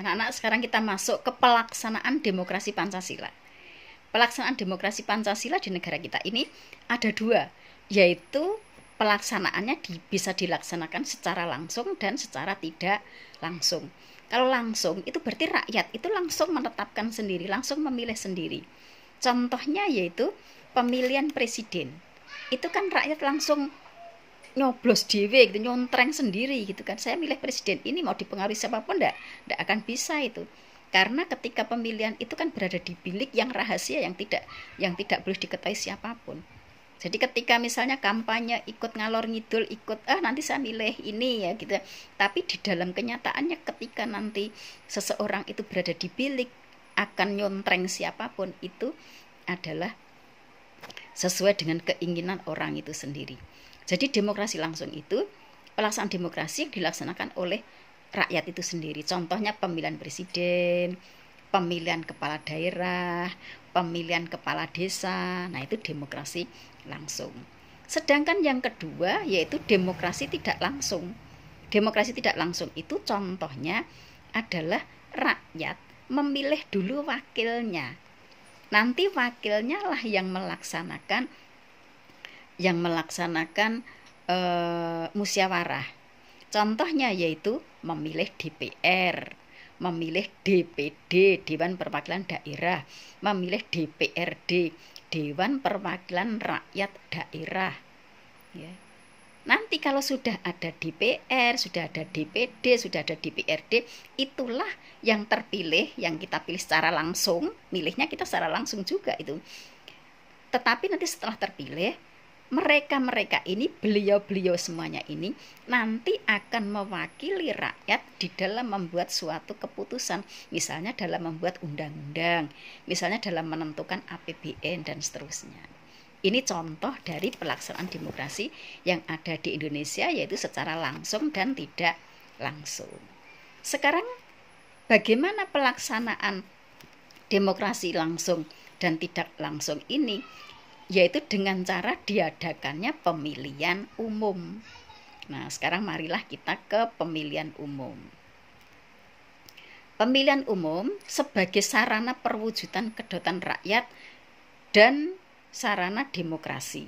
Anak-anak, sekarang kita masuk ke pelaksanaan demokrasi Pancasila. Pelaksanaan demokrasi Pancasila di negara kita ini ada dua, yaitu pelaksanaannya bisa dilaksanakan secara langsung dan secara tidak langsung. Kalau langsung itu berarti rakyat itu langsung menetapkan sendiri, langsung memilih sendiri. Contohnya yaitu pemilihan presiden. Itu kan rakyat langsung nyoblos dewe gitu, nyontreng sendiri gitu kan. Saya milih presiden ini, mau dipengaruhi siapapun enggak akan bisa itu. Karena ketika pemilihan itu kan berada di bilik yang rahasia, yang tidak boleh diketahui siapapun. Jadi ketika misalnya kampanye ikut ngalor ngidul, nanti saya milih ini ya gitu. Tapi di dalam kenyataannya ketika nanti seseorang itu berada di bilik akan nyontreng siapapun, itu adalah sesuai dengan keinginan orang itu sendiri. Jadi demokrasi langsung itu pelaksanaan demokrasi yang dilaksanakan oleh rakyat itu sendiri. Contohnya pemilihan presiden, pemilihan kepala daerah, pemilihan kepala desa. Nah, itu demokrasi langsung. Sedangkan yang kedua yaitu demokrasi tidak langsung. Demokrasi tidak langsung itu contohnya adalah rakyat memilih dulu wakilnya. Nanti wakilnya lah yang melaksanakan musyawarah. Contohnya yaitu memilih DPR, memilih DPD, Dewan Perwakilan Daerah, memilih DPRD, Dewan Perwakilan Rakyat Daerah. Ya. Nanti kalau sudah ada DPR, sudah ada DPD, sudah ada DPRD, itulah yang terpilih, yang kita pilih secara langsung, milihnya kita secara langsung juga itu. Tetapi nanti setelah terpilih, mereka ini, beliau semuanya ini nanti akan mewakili rakyat di dalam membuat suatu keputusan, misalnya dalam membuat undang-undang, misalnya dalam menentukan APBN dan seterusnya. Ini contoh dari pelaksanaan demokrasi yang ada di Indonesia, yaitu secara langsung dan tidak langsung. Sekarang bagaimana pelaksanaan demokrasi langsung dan tidak langsung ini? Yaitu dengan cara diadakannya pemilihan umum. Nah, sekarang marilah kita ke pemilihan umum. Pemilihan umum sebagai sarana perwujudan kedaulatan rakyat dan sarana demokrasi.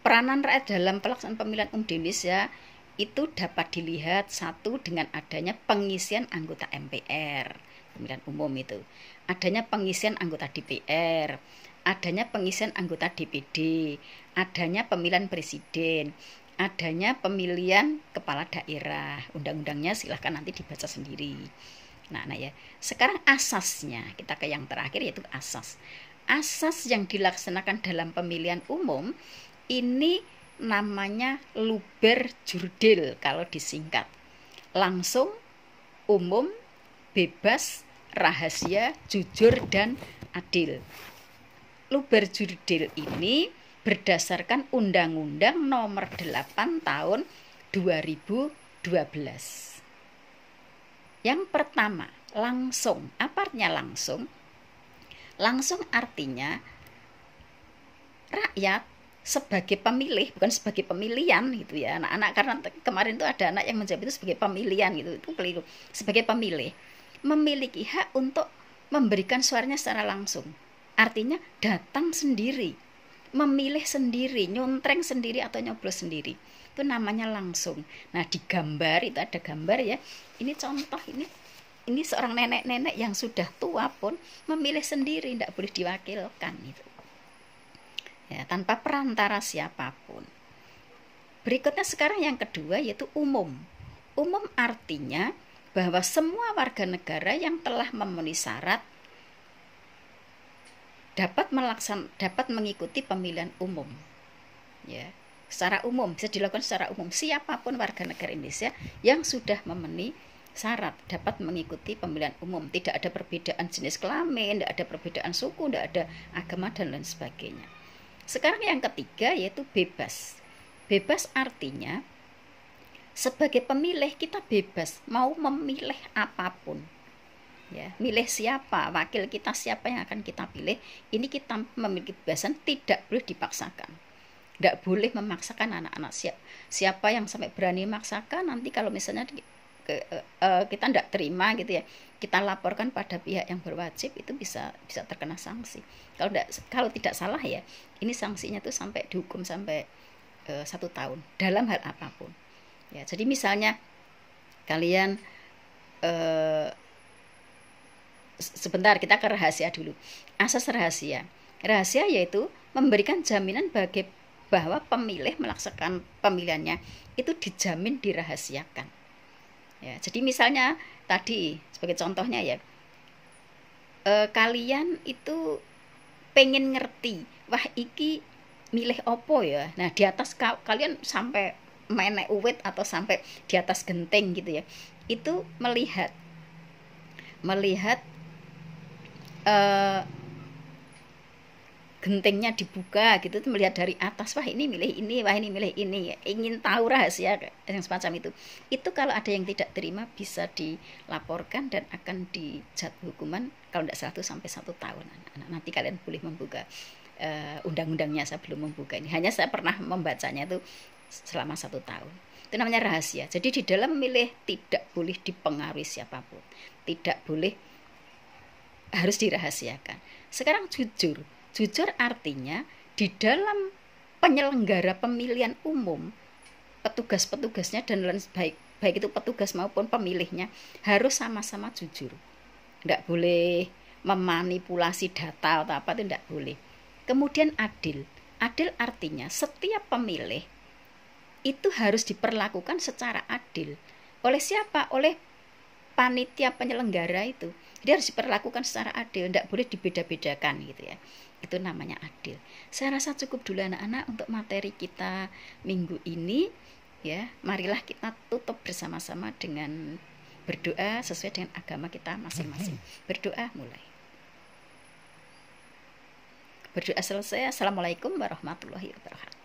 Peranan rakyat dalam pelaksanaan pemilihan umum di Indonesia itu dapat dilihat satu dengan adanya pengisian anggota MPR, pemilihan umum itu. Adanya pengisian anggota DPR, adanya pengisian anggota DPD, adanya pemilihan presiden, adanya pemilihan kepala daerah. Undang-undangnya silahkan nanti dibaca sendiri. Nah ya. Sekarang asasnya, kita ke yang terakhir yaitu asas. Asas yang dilaksanakan dalam pemilihan umum ini namanya luber jurdil kalau disingkat. Langsung, umum, bebas, rahasia, jujur, dan adil. Luber jurdil ini berdasarkan Undang-Undang Nomor 8 Tahun 2012. Yang pertama, langsung. Apa artinya langsung? Langsung artinya rakyat sebagai pemilih, bukan sebagai pemilihan gitu ya. Anak-anak, karena kemarin itu ada anak yang menjawab itu sebagai pemilihan gitu, itu keliru. Sebagai pemilih memiliki hak untuk memberikan suaranya secara langsung. Artinya datang sendiri, memilih sendiri, nyontreng sendiri atau nyoblos sendiri. Itu namanya langsung. Nah, di gambar itu ada gambar ya. Ini contoh ini seorang nenek-nenek yang sudah tua pun memilih sendiri, tidak boleh diwakilkan itu. Ya, tanpa perantara siapapun. Berikutnya sekarang yang kedua yaitu umum. Umum artinya bahwa semua warga negara yang telah memenuhi syarat dapat mengikuti pemilihan umum. Ya, secara umum, bisa dilakukan secara umum. Siapapun warga negara Indonesia yang sudah memenuhi syarat dapat mengikuti pemilihan umum. Tidak ada perbedaan jenis kelamin, tidak ada perbedaan suku, tidak ada agama dan lain sebagainya. Sekarang yang ketiga yaitu bebas. Bebas artinya sebagai pemilih kita bebas mau memilih apapun. Ya, milih siapa, wakil kita siapa yang akan kita pilih, ini kita memiliki kebebasan, tidak boleh dipaksakan. Tidak boleh memaksakan anak-anak. Siapa yang sampai berani memaksakan, nanti kalau misalnya kita tidak terima gitu ya, kita laporkan pada pihak yang berwajib, itu bisa terkena sanksi. Kalau tidak salah ya, ini sanksinya tuh sampai dihukum sampai 1 tahun dalam hal apapun. Ya, jadi misalnya kalian sebentar, kita ke rahasia dulu. Asas rahasia. Rahasia yaitu memberikan jaminan bahwa pemilih melaksanakan pemilihannya itu dijamin dirahasiakan. Ya, jadi misalnya tadi sebagai contohnya ya, kalian itu pengen ngerti, wah iki milih opo ya. Nah di atas kalian sampai menek uwit atau sampai di atas genteng gitu ya, itu melihat gentengnya dibuka gitu, tuh melihat dari atas, wah ini milih ini, wah ini milih ini, ingin tahu rahasia yang semacam itu kalau ada yang tidak terima bisa dilaporkan dan akan dijatuh hukuman kalau tidak salah itu sampai 1 tahun. Nanti kalian boleh membuka undang-undangnya, saya belum membuka ini, hanya saya pernah membacanya itu selama 1 tahun. Itu namanya rahasia. Jadi di dalam memilih tidak boleh dipengaruhi siapapun, tidak boleh, harus dirahasiakan. Sekarang jujur artinya di dalam penyelenggara pemilihan umum, petugas-petugasnya dan lain baik itu petugas maupun pemilihnya harus sama-sama jujur. Tidak boleh memanipulasi data atau apa, itu tidak boleh. Kemudian adil artinya setiap pemilih itu harus diperlakukan secara adil. Oleh siapa? Oleh panitia penyelenggara itu. Dia harus diperlakukan secara adil, tidak boleh dibeda-bedakan gitu ya. Itu namanya adil. Saya rasa cukup dulu anak-anak untuk materi kita minggu ini ya. Marilah kita tutup bersama-sama dengan berdoa sesuai dengan agama kita masing-masing. Berdoa mulai. Berdoa selesai. Assalamualaikum warahmatullahi wabarakatuh.